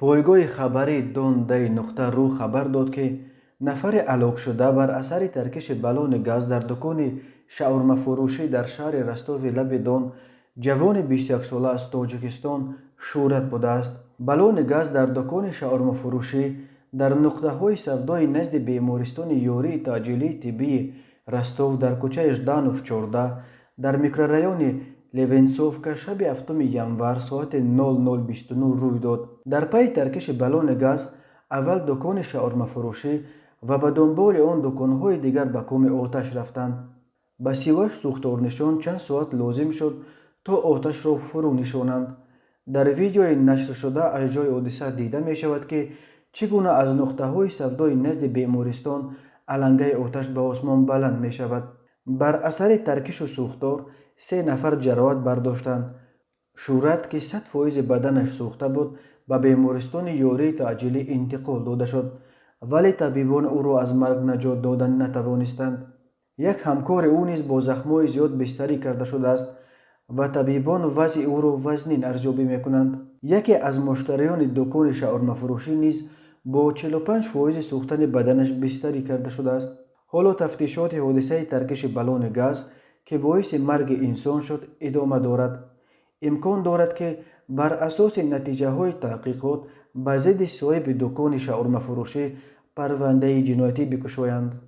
پایگاه خبری دون نقطه رو خبر داد که نفر هلاک شده بر اثر ترکش بالون گاز در دکان شاورما فروشی در شهر رستوف لب دون جوان 21 ساله از تاجیکستان شهرت بوده است. بالون گاز در دکان شاورما فروشی در نقطه های سودای نزد بیمارستان یوری تاجیلی طبی رستوف در کوچه ژدانوف 14 در میکرورایون لوینسوفکا شب 7 ینور ساعت 00:29 روی داد. در پی ترکش بالون گاز اول دکان شاورما فروشی و به دنبال آن دکانهای دیگر به کام آتش رفتند. به سیاوش سوختارنشان چند ساعت لازم شد تا آتش را فرو نشانند. در ویدیوی نشر شده از جای حادثه دیده می شود که چگونه از نقطه های سودای نزد بیمارستان علنگه آتش به آسمان بلند می شود. بر اثر ترکش و سوختار 3 نفر جراحت برداشتند. شهرت که 100% بدنش سوخته بود به بیمارستان یوری تعجیلی انتقال داده شد، ولی طبیبان او را از مرگ نجات دادن نتوانستند. یک همکار او نیز با زخم‌های زیاد بستری کرده شده است و طبیبان وضع او را وزنین ارزیابی می‌کنند. یکی از مشتریان دکان شاورما فروشی نیز با 45% سوختن بدنش بستری کرده شده است. حالا تفتیشات حادثه ترکش بالون گاز که باعث مرگ انسان شد ادامه دارد. امکان دارد که بر اساس نتیجه های تحقیقات به ضد صاحب دکان شاورما فروشی پرونده جنایتی بگشایند.